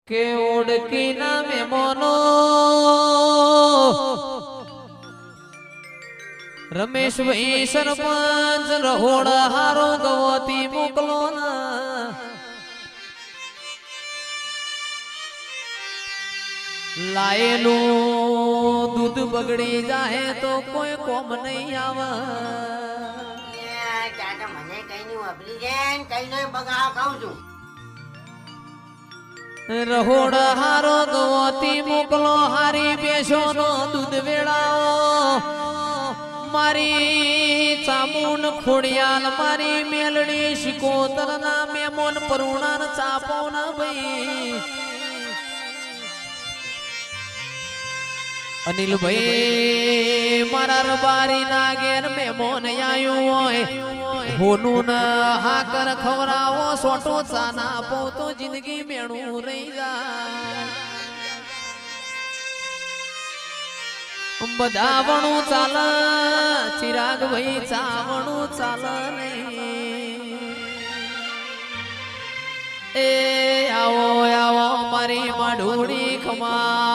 કે ઓળખી ના મેમોનો રમેશભાઈ સરપંચ રહોડા હારો ગવતી મોકલો ના લાયેલું દૂધ બગડી જાય તો કોઈ કોમ નહીં આવે મને કઈ નું અબલી જાય કઈ નો બગાડ ખાઉં છું રહોડા હારો ગવતી મોકલો હારી બેસો નો દૂધ વેળાઓ મારી ચામુન ખોડિયાલ મારી મેલડી શિકોતર ના મેમોન પરુણાન ચાપો ના ભાઈ અનિલભાઈ મારા રબારી ના ઘેર મેમોન આયો હોય હોનું ના હાકર ખવરાવો સોટો ચાના આપો તો જિંદગી મેણું રહી જાય બધા વણું ચાલ ચિરાગ ભાઈ ચાવણું ચાલ નહીં એ આવો આવો મારી માઢોડી ખમા